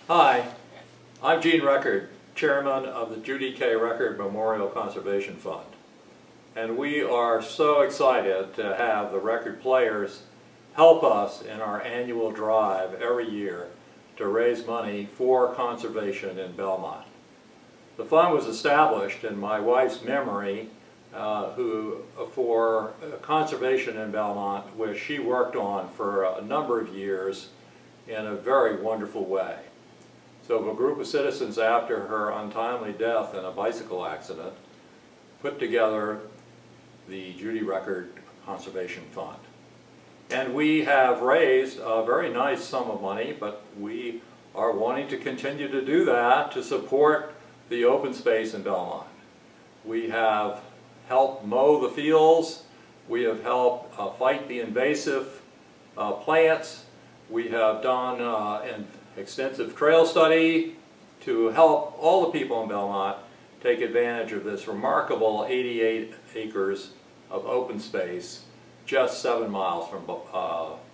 Hi, I'm Gene Record, Chairman of the Judy K. Record Memorial Conservation Fund. And we are so excited to have the record players help us in our annual drive every year to raise money for conservation in Belmont. The fund was established in my wife's memory for conservation in Belmont, which she worked on for a number of years in a very wonderful way. So a group of citizens, after her untimely death in a bicycle accident, put together the Judy Record Conservation Fund. And we have raised a very nice sum of money, but we are wanting to continue to do that to support the open space in Belmont. We have helped mow the fields, we have helped fight the invasive plants, we have done an extensive trail study to help all the people in Belmont take advantage of this remarkable 88 acres of open space just 7 miles from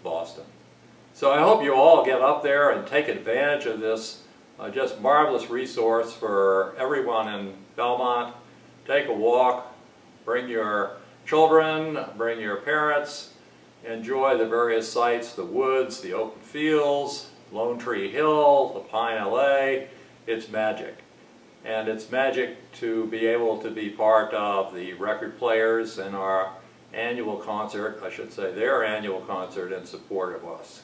Boston. So I hope you all get up there and take advantage of this just marvelous resource for everyone in Belmont. Take a walk, bring your children, bring your parents, enjoy the various sites, the woods, the open fields, Lone Tree Hill, the Pine LA. It's magic. And it's magic to be able to be part of the record players in our annual concert, I should say their annual concert in support of us.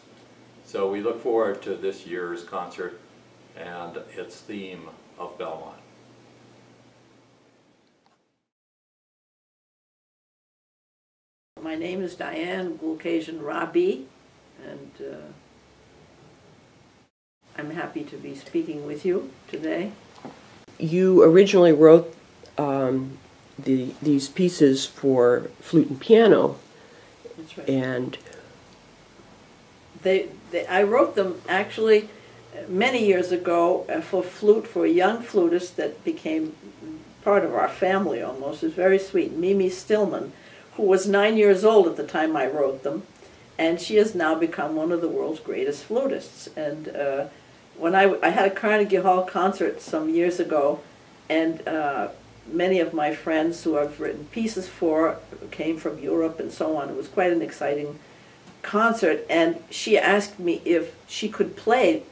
So we look forward to this year's concert and its theme of Belmont. My name is Dianne Goolkasian Rahbee, and I'm happy to be speaking with you today. You originally wrote these pieces for flute and piano. That's right. And I wrote them actually many years ago for flute, for a young flutist that became part of our family almost. It was very sweet, Mimi Stillman, who was 9 years old at the time I wrote them, and she has now become one of the world's greatest flutists. And when I had a Carnegie Hall concert some years ago, and many of my friends who I've written pieces for came from Europe and so on. It was quite an exciting concert, and she asked me if she could play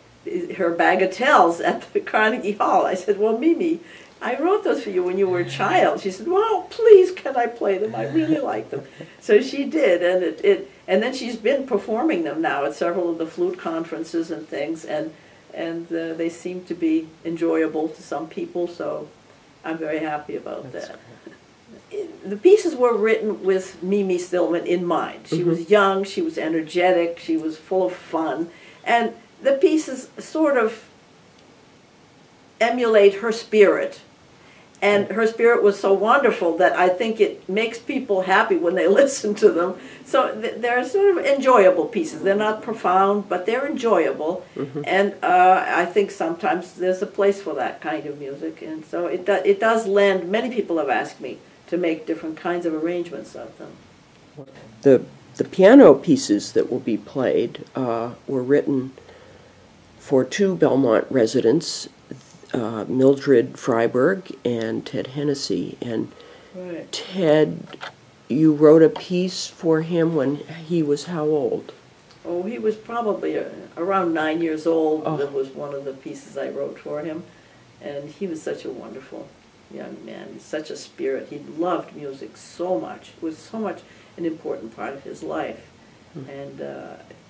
her bagatelles at the Carnegie Hall. I said, well, Mimi, I wrote those for you when you were a child. She said, well, please, can I play them? I really like them. So she did, and then she's been performing them now at several of the flute conferences and things, and they seem to be enjoyable to some people, so I'm very happy about that. The pieces were written with Mimi Stillman in mind. She was young, she was energetic, she was full of fun, and the pieces sort of emulate her spirit. And her spirit was so wonderful that I think it makes people happy when they listen to them. So they're sort of enjoyable pieces. They're not profound, but they're enjoyable. And I think sometimes there's a place for that kind of music. And so it does lend, many people have asked me to make different kinds of arrangements of them. the piano pieces that will be played were written for 2 Belmont residents, Mildred Freiberg and Ted Hennessy. And Right. Ted, you wrote a piece for him when he was how old? Oh, he was probably around 9 years old. Oh. That was one of the pieces I wrote for him. And he was such a wonderful young man. He's such a spirit. He loved music so much. It was so much an important part of his life. And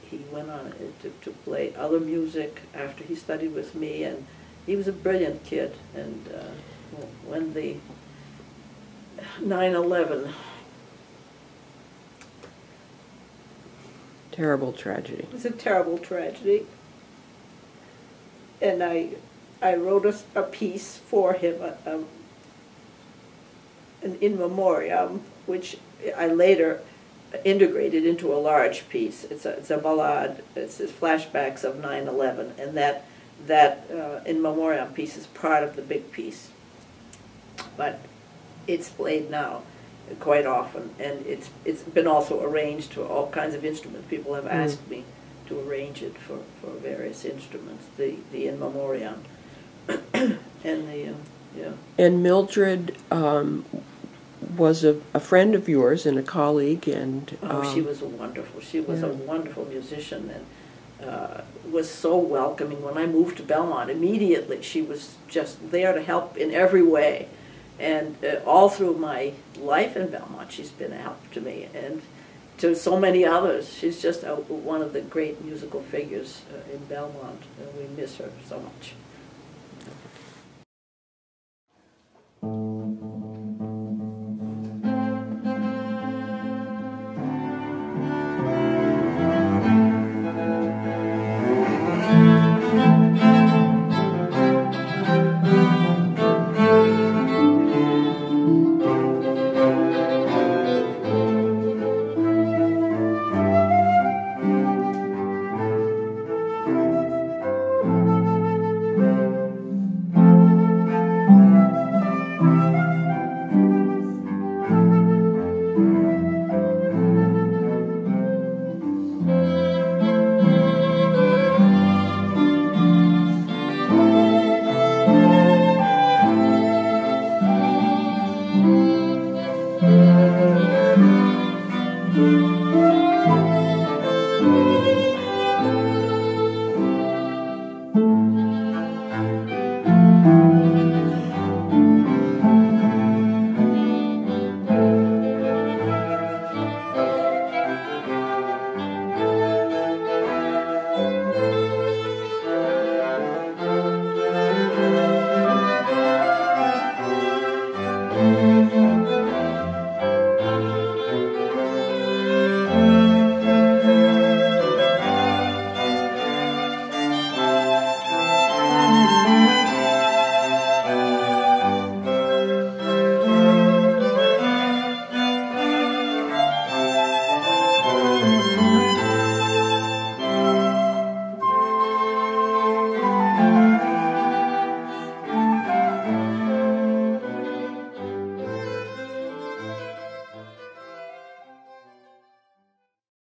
he went on to play other music after he studied with me. And he was a brilliant kid. And when the 9/11... Terrible tragedy. It was a terrible tragedy. And I wrote a piece for him, an in memoriam, which I later integrated into a large piece. It's a ballad. It's flashbacks of 9/11, and that in memoriam piece is part of the big piece. But it's played now quite often, and it's been also arranged to all kinds of instruments. People have asked me to arrange it for various instruments, the in memoriam, and the yeah. And Mildred was a friend of yours and a colleague, and she was a wonderful musician, and was so welcoming. When I moved to Belmont, immediately she was just there to help in every way, and all through my life in Belmont, she's been a help to me and to so many others. She's just one of the great musical figures in Belmont, and we miss her so much.